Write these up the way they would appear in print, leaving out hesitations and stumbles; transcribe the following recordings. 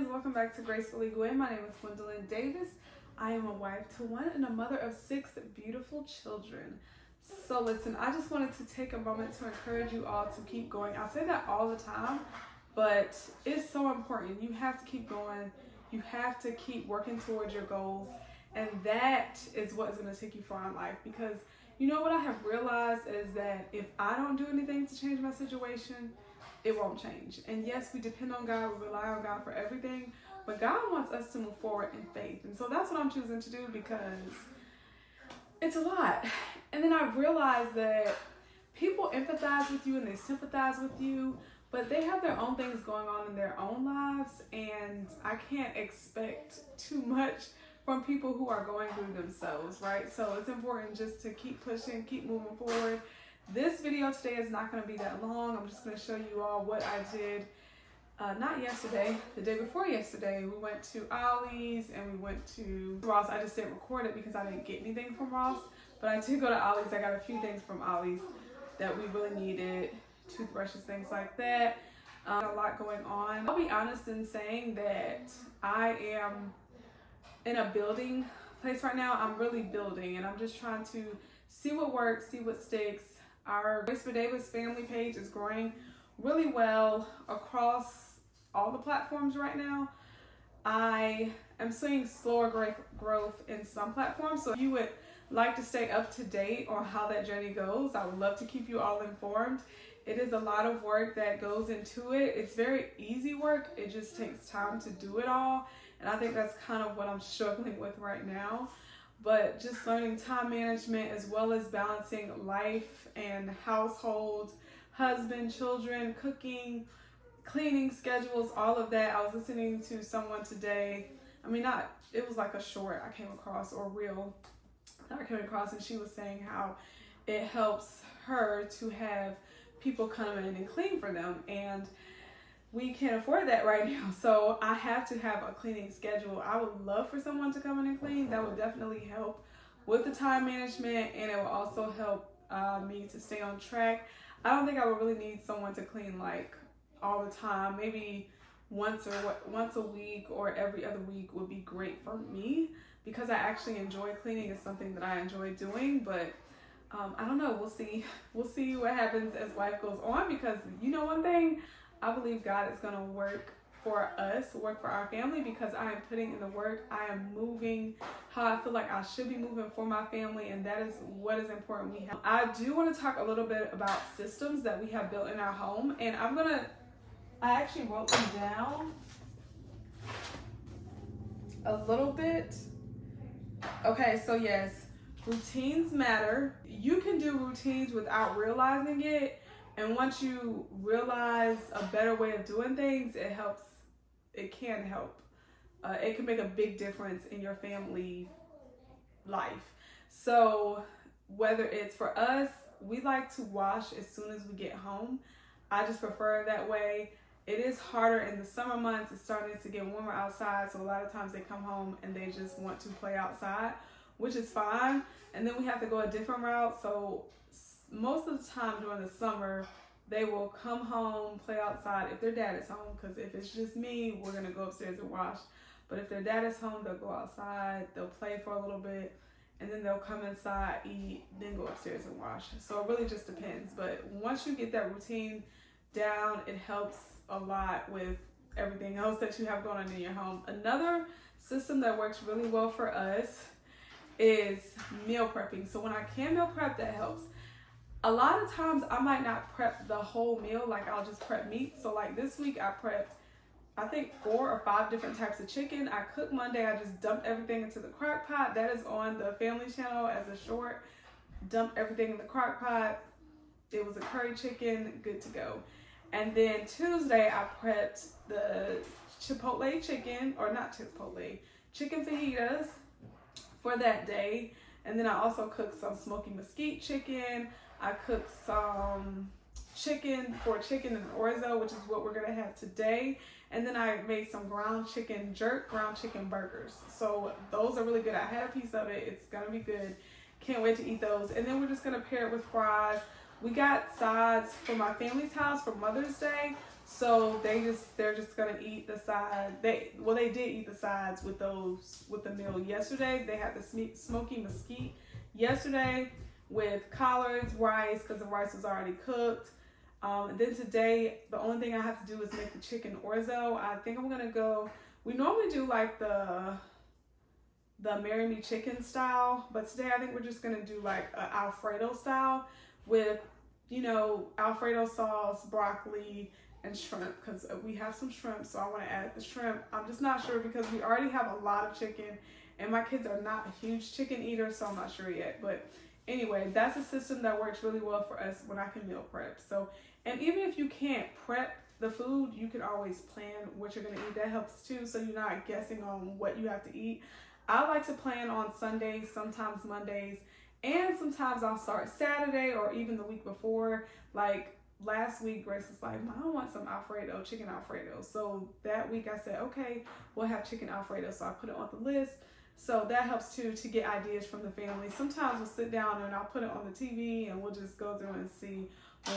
friends, welcome back to Gracefully Gwen. My name is Gwendolyn Davis. I am a wife to one and a mother of 6 beautiful children. So listen, I just wanted to take a moment to encourage you all to keep going. I say that all the time, but it's so important. You have to keep going. You have to keep working towards your goals, and that is what is going to take you far in life. Because you know what I have realized is that if I don't do anything to change my situation, it won't change. And yes, we depend on God, we rely on God for everything, but God wants us to move forward in faith. And so that's what I'm choosing to do, because it's a lot. And then I realized that people empathize with you and they sympathize with you, but they have their own things going on in their own lives, and I can't expect too much from people who are going through themselves, right? So it's important just to keep pushing, keep moving forward. This video today is not going to be that long. I'm just going to show you all what I did, not yesterday, the day before yesterday. We went to Ollie's and we went to Ross. I just didn't record it because I didn't get anything from Ross, but I did go to Ollie's. I got a few things from Ollie's that we really needed, toothbrushes, things like that. A lot going on. I'll be honest in saying that I am in a building place right now. I'm really building, and I'm just trying to see what works, see what sticks. Our Grace for Davis family page is growing really well across all the platforms right now. I am seeing slower growth in some platforms, so if you would like to stay up to date on how that journey goes, I would love to keep you all informed. It is a lot of work that goes into it. It's very easy work. It just takes time to do it all, and I think that's kind of what I'm struggling with right now. But just learning time management as well as balancing life and household, husband, children, cooking, cleaning schedules, all of that. I was listening to someone today. It was like a short I came across, or reel that I came across, and she was saying how it helps her to have people come in and clean for them. And we can't afford that right now, so I have to have a cleaning schedule. I would love for someone to come in and clean. That would definitely help with the time management, and it will also help me to stay on track. I don't think I would really need someone to clean like all the time. Maybe once a week or every other week would be great for me, because I actually enjoy cleaning. It's something that I enjoy doing, but I don't know. We'll see what happens as life goes on, because you know one thing, I believe God is going to work for us, work for our family, because I am putting in the work. I am moving how I feel like I should be moving for my family, and that is what is important. I do want to talk a little bit about systems that we have built in our home, and I actually wrote them down a little bit. Okay, so yes, routines matter. You can do routines without realizing it. And once you realize a better way of doing things, it can help. It can make a big difference in your family life. So whether it's for us, we like to wash as soon as we get home. I just prefer it that way. It is harder in the summer months. It's starting to get warmer outside, so a lot of times they come home and they just want to play outside, which is fine. And then we have to go a different route. So most of the time during the summer, they will come home, play outside if their dad is home, because if it's just me, we're going to go upstairs and wash. But if their dad is home, they'll go outside, they'll play for a little bit, and then they'll come inside, eat, then go upstairs and wash. So it really just depends. But once you get that routine down, it helps a lot with everything else that you have going on in your home. Another system that works really well for us is meal prepping. So when I can meal prep, that helps. A lot of times I might not prep the whole meal, like I'll just prep meat. So like this week I prepped, I think 4 or 5 different types of chicken. I cooked Monday, I just dumped everything into the crock pot. That is on the family channel as a short. Dumped everything in the crock pot. It was a curry chicken, good to go. And then Tuesday I prepped the chipotle chicken, or not chipotle, chicken fajitas for that day. And then I also cooked some smoky mesquite chicken. I cooked some chicken and orzo, which is what we're gonna have today. And then I made some ground chicken burgers. So those are really good. I had a piece of it. It's gonna be good. Can't wait to eat those. And then we're just gonna pair it with fries. We got sides from my family's house for Mother's Day, So they're just gonna eat the side. They did eat the sides with the meal yesterday. They had the smoky mesquite yesterday with collards, rice, because the rice was already cooked. And then today, the only thing I have to do is make the chicken orzo. I think I'm gonna go. We normally do like the Marry Me chicken style, but today I think we're just gonna do like an Alfredo style with, Alfredo sauce, broccoli, and shrimp, because we have some shrimp, so I want to add the shrimp. I'm just not sure because we already have a lot of chicken, and my kids are not a huge chicken eater, so I'm not sure yet. But anyway, that's a system that works really well for us when I can meal prep. So, and even if you can't prep the food, you can always plan what you're gonna eat. That helps too, so you're not guessing on what you have to eat. I like to plan on Sundays, sometimes Mondays, and sometimes I'll start Saturday or even the week before. Like last week, Grace was like, I want some Alfredo, chicken Alfredo. So that week I said, okay, we'll have chicken Alfredo. So I put it on the list. So that helps too, to get ideas from the family. Sometimes we'll sit down and I'll put it on the TV and we'll just go through and see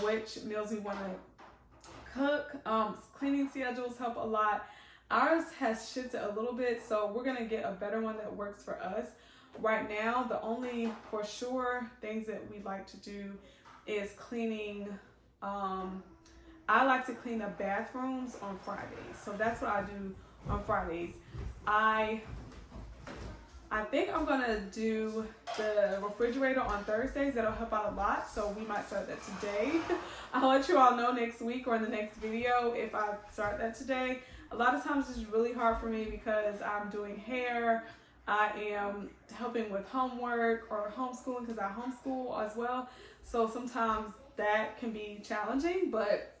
which meals we want to cook. Cleaning schedules help a lot. Ours has shifted a little bit, so we're gonna get a better one that works for us. Right now, the only for sure things that we like to do is cleaning. I like to clean the bathrooms on Fridays, so that's what I do on Fridays. I think I'm gonna do the refrigerator on Thursdays. That'll help out a lot, so we might start that today. I'll let you all know next week or in the next video if I start that today. A lot of times it's really hard for me because I'm doing hair, I am helping with homework or homeschooling because I homeschool as well. So sometimes that can be challenging, but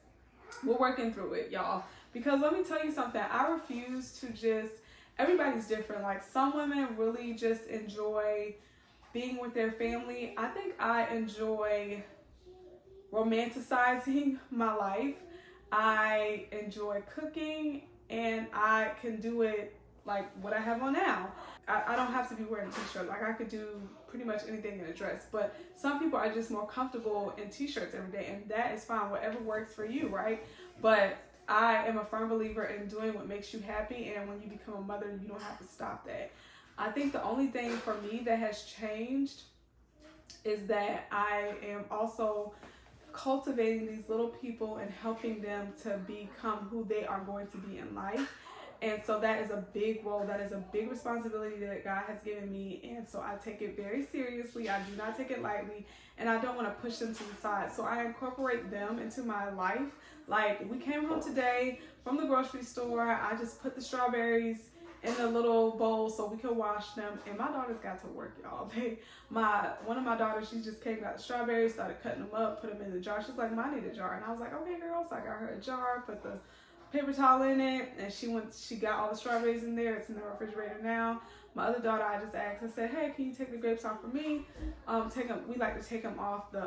we're working through it, y'all. Because let me tell you something, I refuse to just, everybody's different. Like some women really just enjoy being with their family. I think I enjoy romanticizing my life. I enjoy cooking, and I can do it like what I have on now. I don't have to be wearing a t-shirt. Like I could do pretty much anything in a dress, but some people are just more comfortable in t-shirts every day, and that is fine, whatever works for you, right? But I am a firm believer in doing what makes you happy, and when you become a mother, you don't have to stop that. I think the only thing for me that has changed is that I am also cultivating these little people and helping them to become who they are going to be in life. And so that is a big role, that is a big responsibility that God has given me, and so I take it very seriously. I do not take it lightly, and I don't want to push them to the side. So I incorporate them into my life. Like we came home today from the grocery store, I just put the strawberries in the little bowl so we could wash them, and my daughters got to work, y'all. One of my daughters, she just came, got the strawberries, started cutting them up, put them in the jar. She's like, I need a jar, and I was like, okay girl. So I got her a jar, put the paper towel in it, and she got all the strawberries in there. It's in the refrigerator now. My other daughter, I just asked, I said, hey, can you take the grapes off for me? We like to take them off the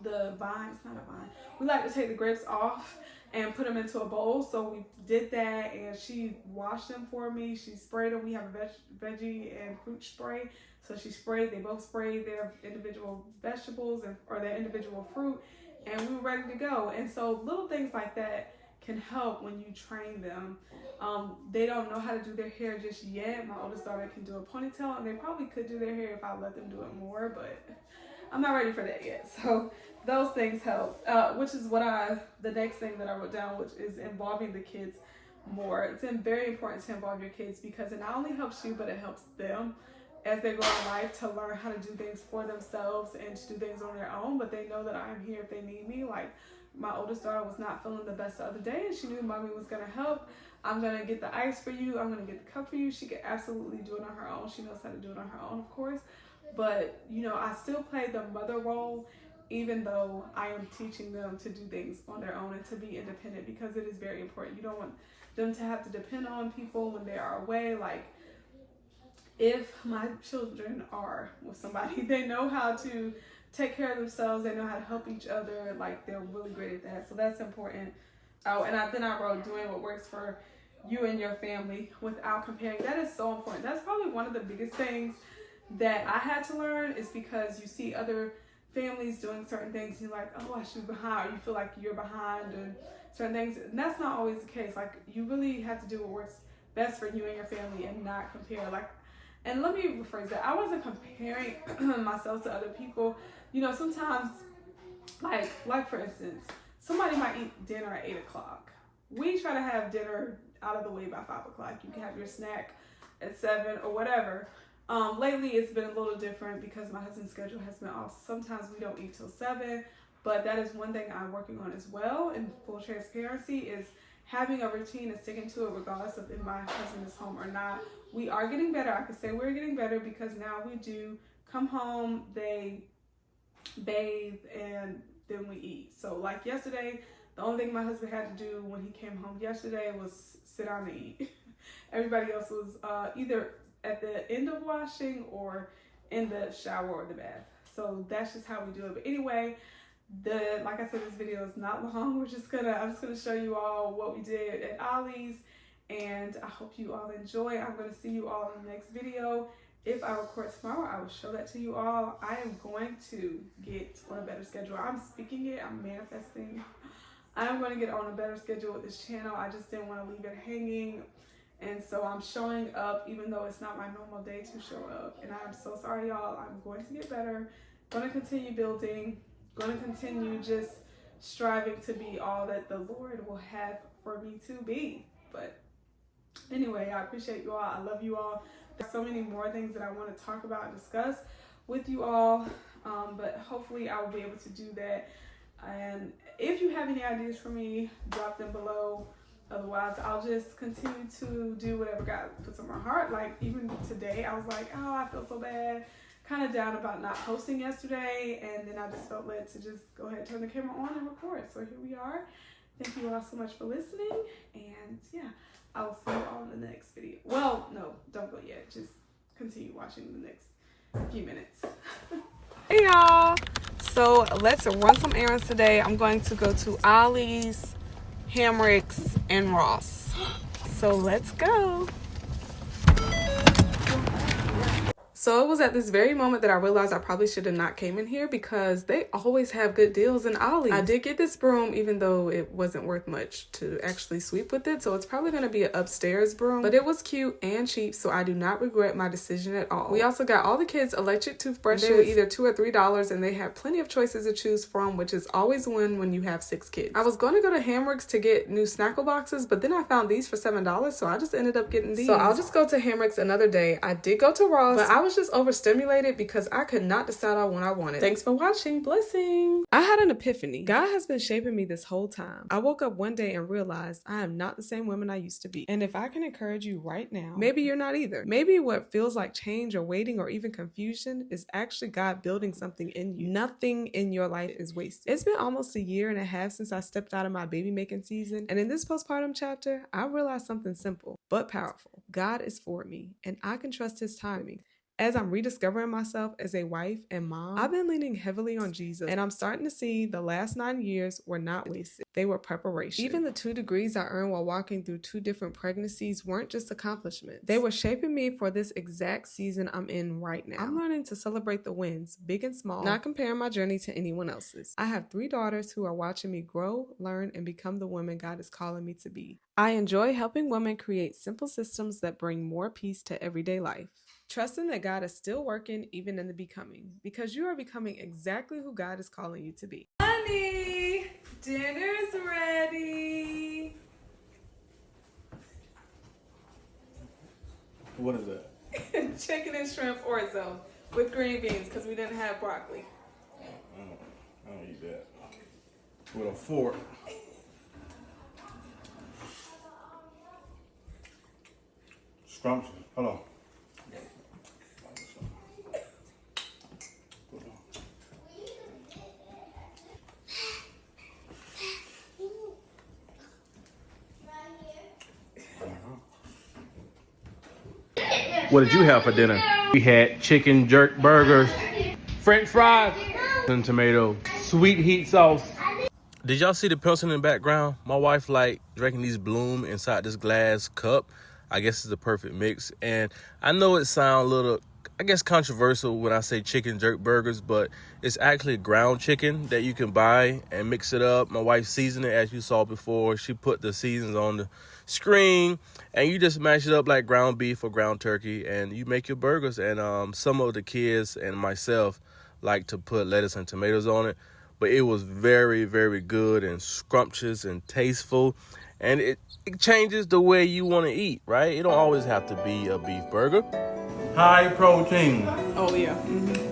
vine. It's not a vine. We like to take the grapes off and put them into a bowl. So we did that, and she washed them for me. She sprayed them. We have a veggie and fruit spray. So they both sprayed their individual vegetables or their individual fruit, and we were ready to go. And so little things like that can help when you train them. They don't know how to do their hair just yet. My oldest daughter can do a ponytail, and they probably could do their hair if I let them do it more, but I'm not ready for that yet. So those things help, which is the next thing that I wrote down, which is involving the kids more. It's very important to involve your kids because it not only helps you, but it helps them as they go in life to learn how to do things for themselves and to do things on their own, but they know that I am here if they need me. Like my oldest daughter was not feeling the best the other day, and she knew mommy was going to help. I'm going to get the ice for you. I'm going to get the cup for you. She could absolutely do it on her own. She knows how to do it on her own, of course. But, I still play the mother role, even though I am teaching them to do things on their own and to be independent, because it is very important. You don't want them to have to depend on people when they are away. Like, if my children are with somebody, they know how to take care of themselves. They know how to help each other. Like, they're really great at that. So that's important. Oh, and then I wrote doing what works for you and your family without comparing. That is so important. That's probably one of the biggest things that I had to learn, is because you see other families doing certain things and you're like, oh, I should be behind, or you feel like you're behind, and certain things. And that's not always the case. Like, you really have to do what works best for you and your family and not compare. Like, and let me rephrase that. I wasn't comparing myself to other people. You know, sometimes, like for instance, somebody might eat dinner at 8 o'clock. We try to have dinner out of the way by 5 o'clock. You can have your snack at 7 or whatever. Lately, it's been a little different because my husband's schedule has been off. Sometimes we don't eat till 7, but that is one thing I'm working on as well. In full transparency, is having a routine and sticking to it regardless of if my husband is home or not. We are getting better. I could say we're getting better because now we do come home, they bathe, and then we eat. So like yesterday, the only thing my husband had to do when he came home yesterday was sit down and eat. Everybody else was either at the end of washing or in the shower or the bath. So that's just how we do it. But anyway, like I said, this video is not long. I'm just gonna show you all what we did at Ollie's, and I hope you all enjoy. I'm gonna see you all in the next video. If I record tomorrow, I will show that to you all. I am going to get on a better schedule. I'm speaking it, I'm manifesting. I'm going to get on a better schedule with this channel. I just didn't want to leave it hanging. And so I'm showing up even though it's not my normal day to show up. And I'm so sorry, y'all. I'm going to get better. Going to continue building. Going to continue just striving to be all that the Lord will have for me to be. But anyway, I appreciate you all. I love you all. There's so many more things that I want to talk about and discuss with you all. But hopefully I will be able to do that. And if you have any ideas for me, drop them below. Otherwise, I'll just continue to do whatever God puts on my heart. Like even today, I was like, oh, I feel so bad. Kind of down about not posting yesterday. And then I just felt led to just go ahead and turn the camera on and record. So here we are. Thank you all so much for listening. And yeah, I will see you all in the next video. Well, no, don't go yet. Just continue watching the next few minutes. Hey y'all. So let's run some errands today. I'm going to go to Ollie's, Hamrick's, and Ross. So let's go. So it was at this very moment that I realized I probably should have not came in here because they always have good deals in Ollie's. I did get this broom even though it wasn't worth much to actually sweep with it. So it's probably going to be an upstairs broom. But it was cute and cheap, so I do not regret my decision at all. We also got all the kids electric toothbrushes. They were either $2 or $3 and they have plenty of choices to choose from, which is always a win when you have 6 kids. I was going to go to Hamrick's to get new Snackle boxes, but then I found these for $7, so I just ended up getting these. So I'll just go to Hamrick's another day. I did go to Ross, but I was just overstimulated because I could not decide on what I wanted. Thanks for watching. Blessings. I had an epiphany. God has been shaping me this whole time. I woke up one day and realized I am not the same woman I used to be. And if I can encourage you right now, maybe you're not either. Maybe what feels like change or waiting or even confusion is actually God building something in you. Nothing in your life is wasted. It's been almost a year and a half since I stepped out of my baby making season. And in this postpartum chapter, I realized something simple but powerful. God is for me and I can trust his timing. As I'm rediscovering myself as a wife and mom, I've been leaning heavily on Jesus, and I'm starting to see the last 9 years were not wasted. They were preparation. Even the 2 degrees I earned while walking through 2 different pregnancies weren't just accomplishments. They were shaping me for this exact season I'm in right now. I'm learning to celebrate the wins, big and small, not comparing my journey to anyone else's. I have 3 daughters who are watching me grow, learn, and become the woman God is calling me to be. I enjoy helping women create simple systems that bring more peace to everyday life. Trusting that God is still working even in the becoming, because you are becoming exactly who God is calling you to be. Honey, dinner's ready. What is that? Chicken and shrimp orzo with green beans because we didn't have broccoli. I don't eat that. With a fork. Scrumptious. Hold on. What did you have for dinner? We had chicken jerk burgers, French fries, and tomato, sweet heat sauce. Did y'all see the person in the background? My wife like drinking these Bloom inside this glass cup. I guess it's the perfect mix. And I know it sounds a little I guess, controversial when I say chicken jerk burgers, but it's actually ground chicken that you can buy and mix it up. My wife seasoned it, as you saw before. She put the seasons on the screen, and you just mash it up like ground beef or ground turkey, and you make your burgers. And some of the kids and myself like to put lettuce and tomatoes on it, but it was very, very good and scrumptious and tasteful, and it changes the way you want to eat, right? It don't always have to be a beef burger. High protein. Oh yeah. Mm-hmm.